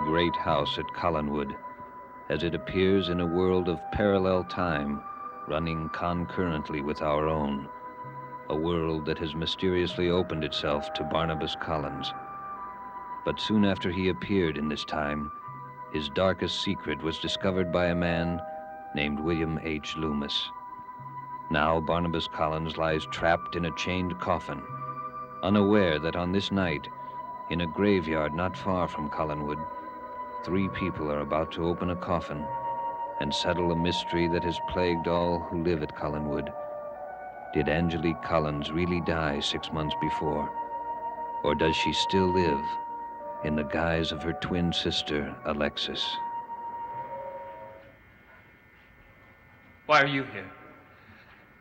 great house at Collinwood, as it appears in a world of parallel time running concurrently with our own, a world that has mysteriously opened itself to Barnabas Collins. But soon after he appeared in this time, his darkest secret was discovered by a man named William H. Loomis. Now Barnabas Collins lies trapped in a chained coffin, unaware that on this night, in a graveyard not far from Collinwood, 3 people are about to open a coffin and settle a mystery that has plagued all who live at Collinwood. Did Angelique Collins really die 6 months before? Or does she still live in the guise of her twin sister, Alexis? Why are you here?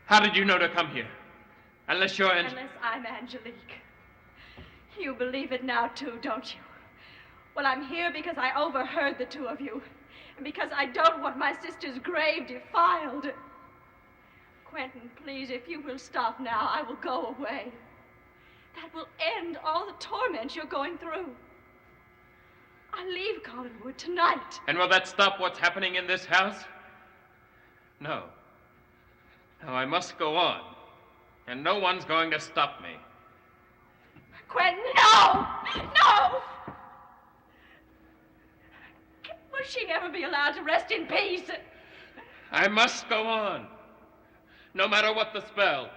How did you know to come here? Unless you're Unless I'm Angelique. You believe it now, too, don't you? Well, I'm here because I overheard the 2 of you, and because I don't want my sister's grave defiled. Quentin, please, if you will stop now, I will go away. That will end all the torment you're going through. I leave Collinwood tonight. And will that stop what's happening in this house? No. No, I must go on. And no one's going to stop me. Quentin, no! No! Will she ever be allowed to rest in peace? I must go on. No matter what the spell.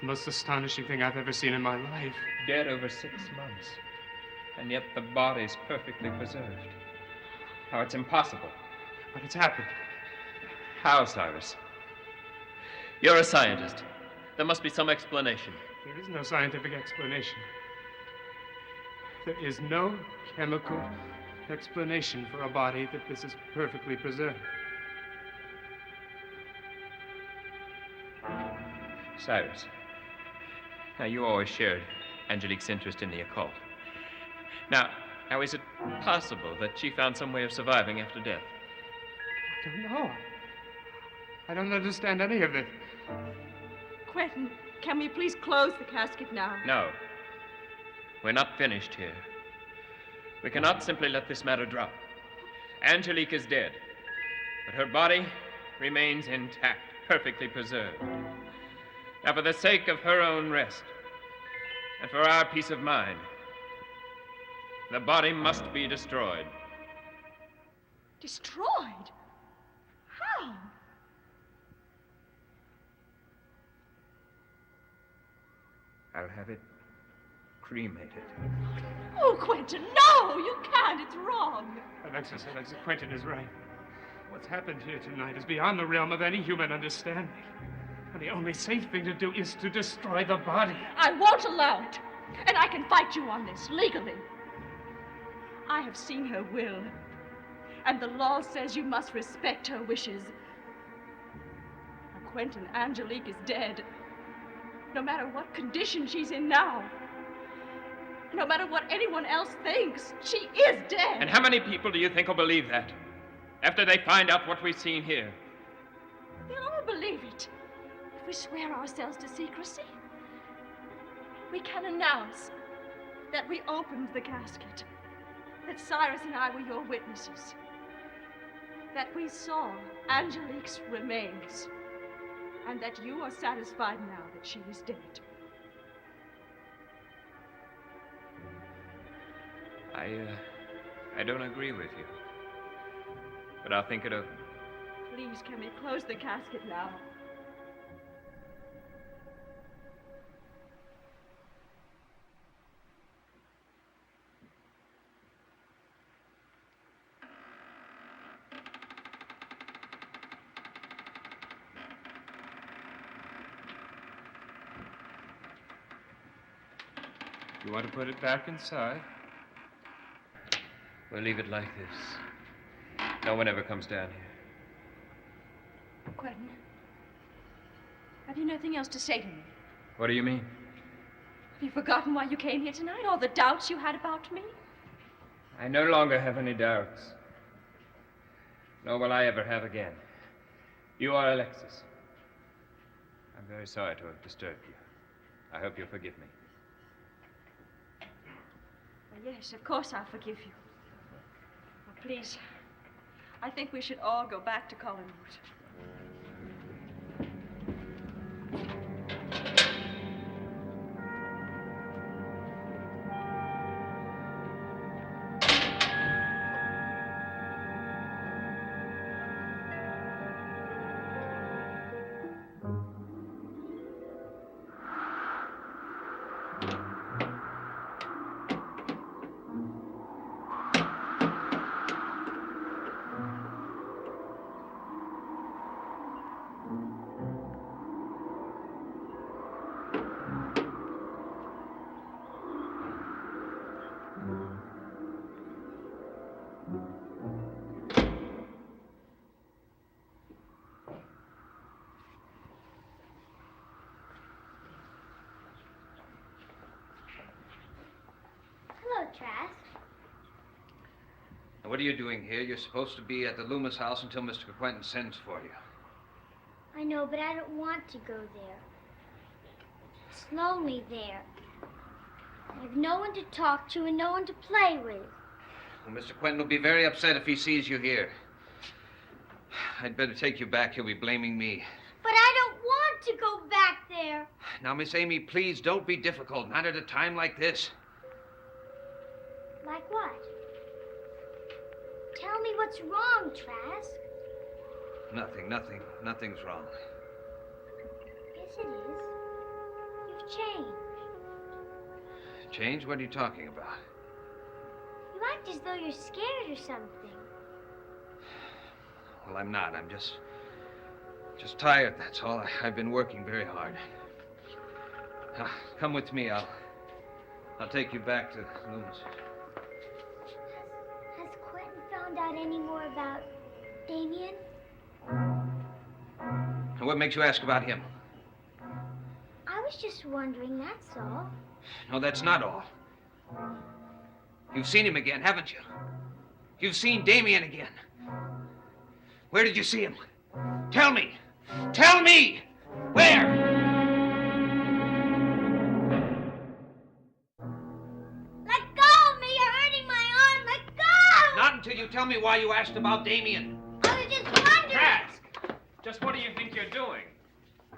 The most astonishing thing I've ever seen in my life. Dead over 6 months. And yet the body's perfectly preserved. How it's impossible. But it's happened. How, Cyrus? You're a scientist. There must be some explanation. There is no scientific explanation. There is no chemical explanation for a body that this is perfectly preserved. Cyrus. Now, you always shared Angelique's interest in the occult. Now, is it possible that she found some way of surviving after death? I don't know. I don't understand any of it. Quentin, can we please close the casket now? No. We're not finished here. We cannot simply let this matter drop. Angelique is dead, but her body remains intact, perfectly preserved. Now, for the sake of her own rest, and for our peace of mind, the body must be destroyed. Destroyed? How? I'll have it cremated. Oh, Quentin, no! You can't. It's wrong. Alexis, Quentin is right. What's happened here tonight is beyond the realm of any human understanding. And the only safe thing to do is to destroy the body. I won't allow it. And I can fight you on this, legally. I have seen her will. And the law says you must respect her wishes. Now, Quentin, Angelique is dead. No matter what condition she's in now. No matter what anyone else thinks, she is dead. And how many people do you think will believe that? After they find out what we've seen here? They'll all believe it. If we swear ourselves to secrecy, we can announce that we opened the casket, that Cyrus and I were your witnesses, that we saw Angelique's remains, and that you are satisfied now that she is dead. I don't agree with you. But I'll think it over. Please, can we close the casket now? You want to put it back inside? We'll leave it like this. No one ever comes down here. Quentin, have you nothing else to say to me? What do you mean? Have you forgotten why you came here tonight? All the doubts you had about me? I no longer have any doubts. Nor will I ever have again. You are Alexis. I'm very sorry to have disturbed you. I hope you'll forgive me. Well, yes, of course I'll forgive you. Well, please, I think we should all go back to Collinwood. Trask. What are you doing here? You're supposed to be at the Loomis house until Mr. Quentin sends for you. I know, but I don't want to go there. It's lonely there. I have no one to talk to and no one to play with. Well, Mr. Quentin will be very upset if he sees you here. I'd better take you back. He'll be blaming me. But I don't want to go back there. Now, Miss Amy, please don't be difficult. Not at a time like this. Like what? Tell me what's wrong, Trask. Nothing's wrong. Yes, it is. You've changed. Change? What are you talking about? You act as though you're scared or something. Well, I'm not. I'm just tired, that's all. I've been working very hard. Come with me. I'll take you back to Loomis. Has Quentin found out any more about Damien? And what makes you ask about him? I was just wondering, that's all. No, that's not all. You've seen him again, haven't you? You've seen Damien again. Where did you see him? Tell me! Tell me! Where? Let go of me! You're hurting my arm! Let go! Not until you tell me why you asked about Damien. I was just wondering! Trask! Just what do you think you're doing?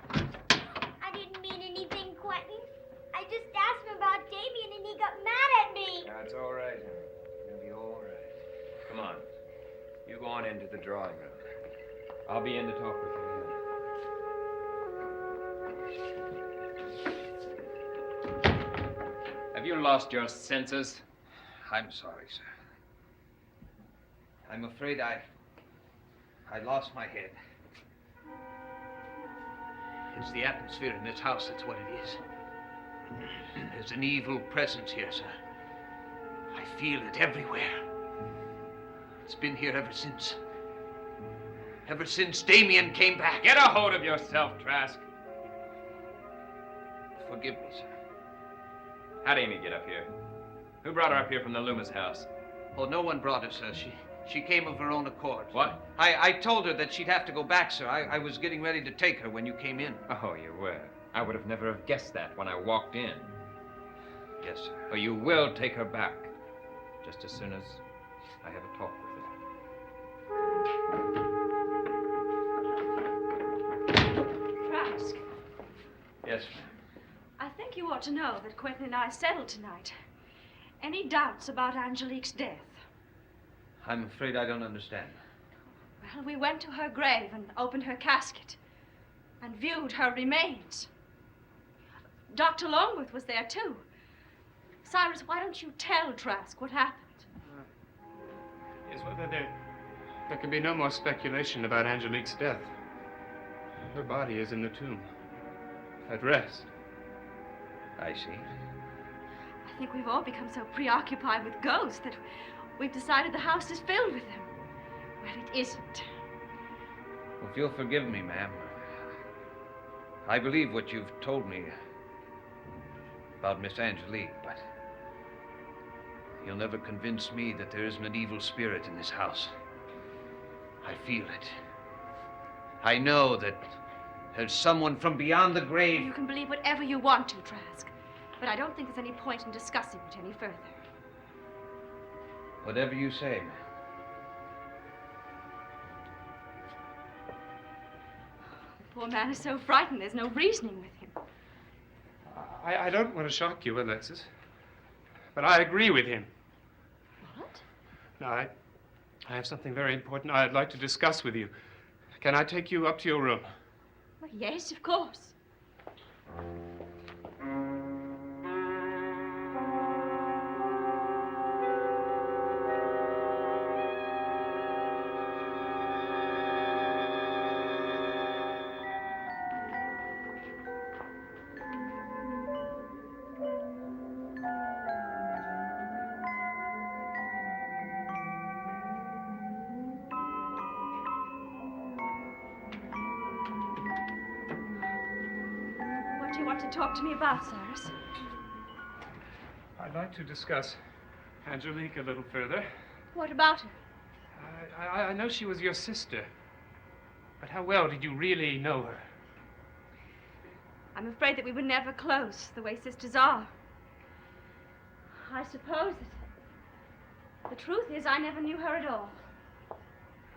I didn't mean anything, Quentin. I just asked him about Damien and he got mad at me. That's all right, honey. You'll be all right. Come on. You go on into the drawing room. I'll be in to talk with you. Have you lost your senses? I'm sorry, sir. I'm afraid I lost my head. It's the atmosphere in this house, that's what it is. There's an evil presence here, sir. I feel it everywhere. It's been here ever since Damien came back. Get a hold of yourself, Trask. Forgive me, sir. How'd Amy get up here? Who brought her up here from the Loomis house? Oh, no one brought her, sir. She came of her own accord. What? I told her that she'd have to go back, sir. I was getting ready to take her when you came in. Oh, you were. I would have never have guessed that when I walked in. Yes, sir. Oh, you will take her back. Just as soon as I have a talk with her. Trask, Yes, ma'am. I think you ought to know that Quentin and I settled tonight. any doubts about Angelique's death? I'm afraid I don't understand. Well, we went to her grave and opened her casket and viewed her remains. Dr. Longworth was there, too. Cyrus, why don't you tell Trask what happened? Yes, well, there can be no more speculation about Angelique's death. Her body is in the tomb, at rest. I see. I think we've all become so preoccupied with ghosts that we've decided the house is filled with them. Well, it isn't. Well, if you'll forgive me, ma'am, I believe what you've told me about Miss Angelique, but you'll never convince me that there isn't an evil spirit in this house. I feel it. I know that there's someone from beyond the grave. You can believe whatever you want to, Trask, but I don't think there's any point in discussing it any further. Whatever you say, ma'am. The poor man is so frightened, there's no reasoning with him. I don't want to shock you, Alexis, but I agree with him. What? Now, I have something very important I'd like to discuss with you. Can I take you up to your room? Well, yes, of course. What do you want to talk to me about, Cyrus? I'd like to discuss Angelique a little further. What about her? I know she was your sister, but how well did you really know her? I'm afraid that we were never close, the way sisters are. I suppose that the truth is I never knew her at all.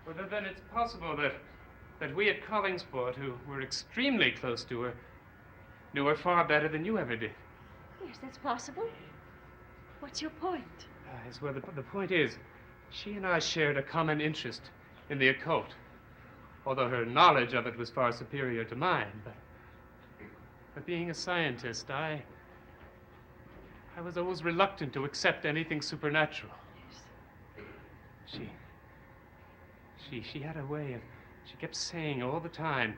Well, then it's possible that we at Collingsport, who were extremely close to her, knew her far better than you ever did. Yes, that's possible. What's your point? Yes, well, the point is, she and I shared a common interest in the occult, although her knowledge of it was far superior to mine. But being a scientist, I was always reluctant to accept anything supernatural. She had a way of, she kept saying all the time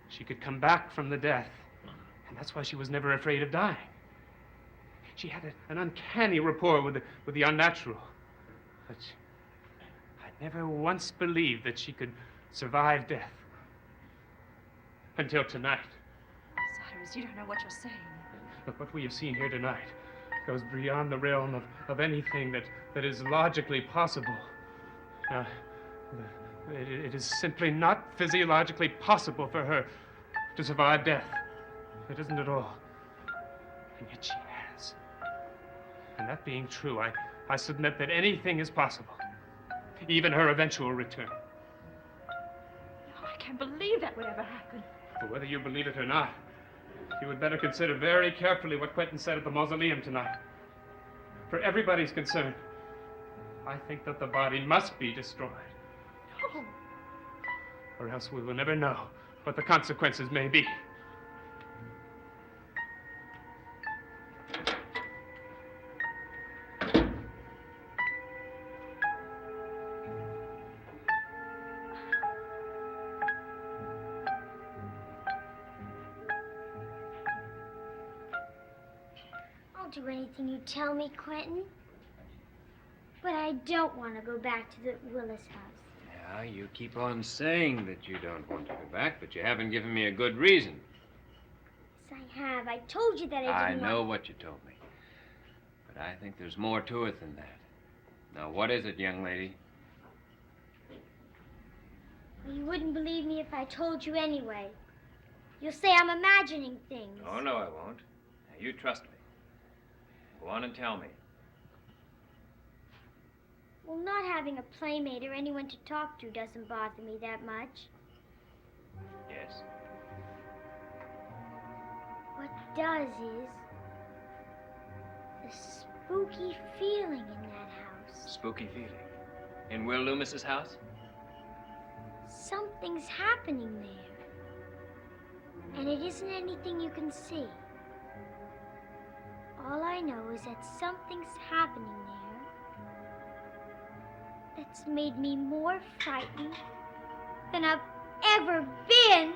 she could come back from the death, and that's why she was never afraid of dying. She had an uncanny rapport with the unnatural. But I never once believed that she could survive death. Until tonight. Cyrus, you don't know what you're saying. Look, what we have seen here tonight goes beyond the realm of anything that is logically possible. It is simply not physiologically possible for her to survive death. It isn't at all. And yet she has. And that being true, I submit that anything is possible. Even her eventual return. Oh, I can't believe that would ever happen. But whether you believe it or not, you would better consider very carefully what Quentin said at the mausoleum tonight. For everybody's concern, I think that the body must be destroyed. Oh. Or else we will never know what the consequences may be. I'll do anything you tell me, Quentin. But I don't want to go back to the Willis house. Yeah, you keep on saying that you don't want to go back, but you haven't given me a good reason. Yes, I have. I told you that I I didn't know want... what you told me. But I think there's more to it than that. Now, what is it, young lady? Well, you wouldn't believe me if I told you anyway. You'll say I'm imagining things. Oh, no, I won't. Now, you trust me. Go on and tell me. Well, not having a playmate or anyone to talk to doesn't bother me that much. Yes. What does is the spooky feeling in that house. Spooky feeling. In Will Loomis's house? Something's happening there. And it isn't anything you can see. All I know is that something's happening there that's made me more frightened than I've ever been.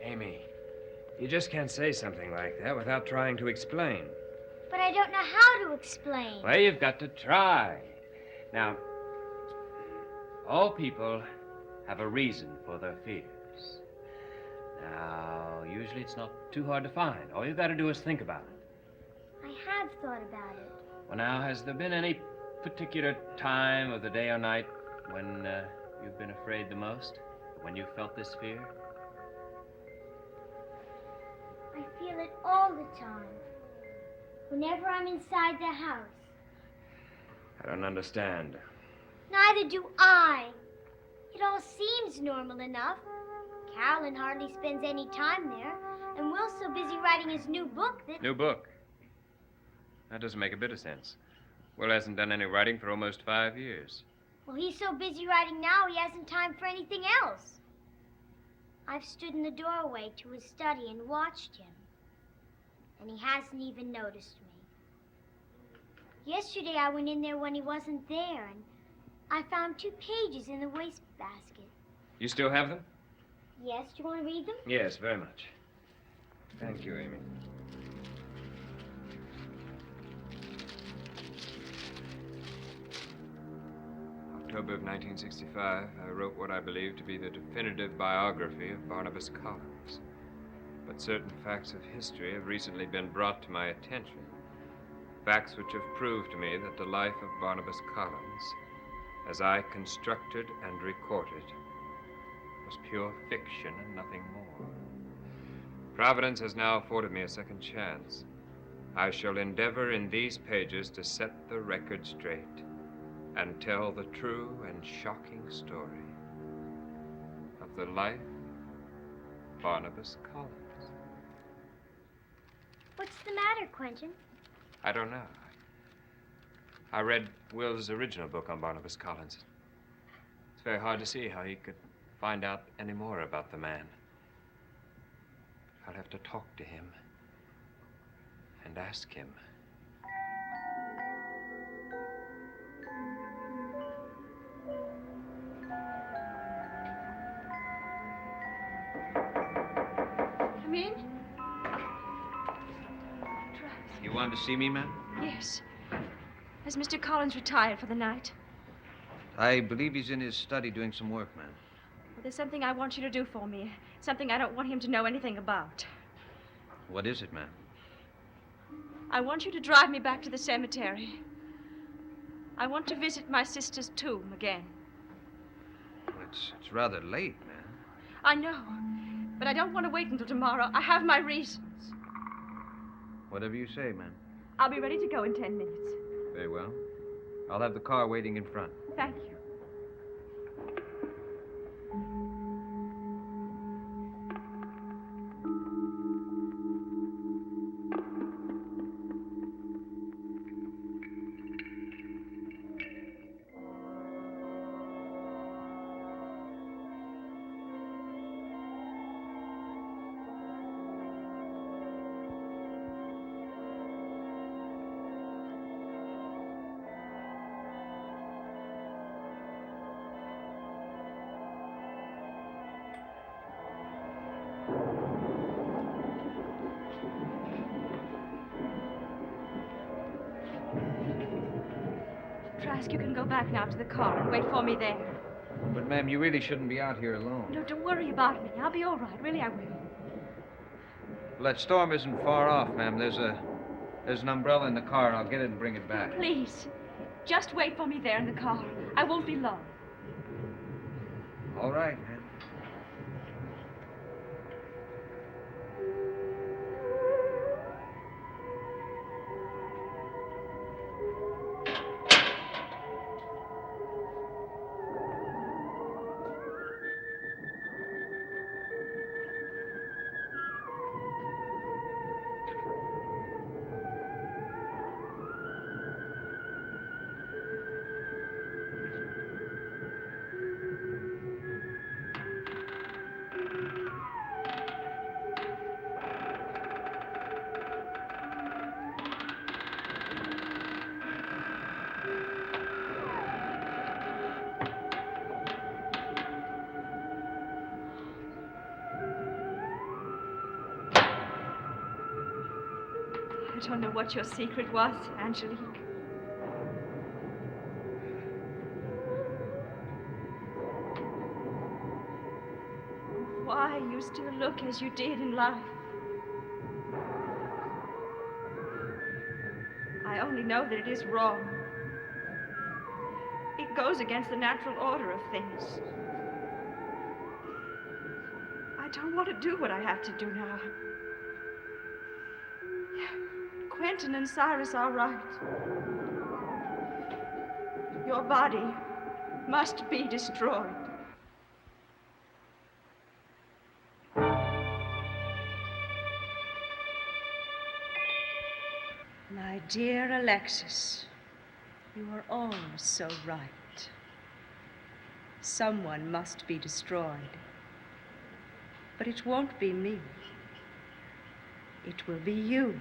Amy, you just can't say something like that without trying to explain. But I don't know how to explain. Well, you've got to try. Now, all people have a reason for their fears. Now, usually it's not too hard to find. All you've got to do is think about it. I have thought about it. Well, now, has there been any particular time of the day or night when you've been afraid the most? When you felt this fear? I feel it all the time. Whenever I'm inside the house. I don't understand. Neither do I. It all seems normal enough. Carolyn hardly spends any time there, and Will's so busy writing his new book that... New book? That doesn't make a bit of sense. Will hasn't done any writing for almost 5 years. Well, he's so busy writing now, he hasn't time for anything else. I've stood in the doorway to his study and watched him, and he hasn't even noticed me. Yesterday, I went in there when he wasn't there, and I found 2 pages in the wastebasket. You still have them? Yes, do you want to read them? Yes, very much. Thank you, Amy. October of 1965, I wrote what I believe to be the definitive biography of Barnabas Collins. But certain facts of history have recently been brought to my attention. Facts which have proved to me that the life of Barnabas Collins, as I constructed and recorded, was pure fiction and nothing more. Providence has now afforded me a second chance. I shall endeavor in these pages to set the record straight and tell the true and shocking story of the life of Barnabas Collins. What's the matter, Quentin? I don't know. I read Will's original book on Barnabas Collins. It's very hard to see how he could find out any more about the man. I'll have to talk to him and ask him. Come in. You wanted to see me, ma'am? Yes. Has Mr. Collins retired for the night? I believe he's in his study doing some work, ma'am. Well, there's something I want you to do for me. Something I don't want him to know anything about. What is it, ma'am? I want you to drive me back to the cemetery. I want to visit my sister's tomb again. Well, it's rather late, ma'am. I know, but I don't want to wait until tomorrow. I have my reasons. Whatever you say, ma'am. I'll be ready to go in 10 minutes. Very well. I'll have the car waiting in front. Thank you. Trask, you can go back now to the car and wait for me there. But, ma'am, you really shouldn't be out here alone. No, don't worry about me. I'll be all right. Really, I will. Well, that storm isn't far off, ma'am. There's an umbrella in the car, and I'll get it and bring it back. Please, just wait for me there in the car. I won't be long. All right, ma'am. don't know what your secret was, Angelique. Why you still look as you did in life. I only know that it is wrong. It goes against the natural order of things. I don't want to do what I have to do now. Quentin and Cyrus are right. Your body must be destroyed. My dear Alexis, you are always so right. Someone must be destroyed. But it won't be me. It will be you.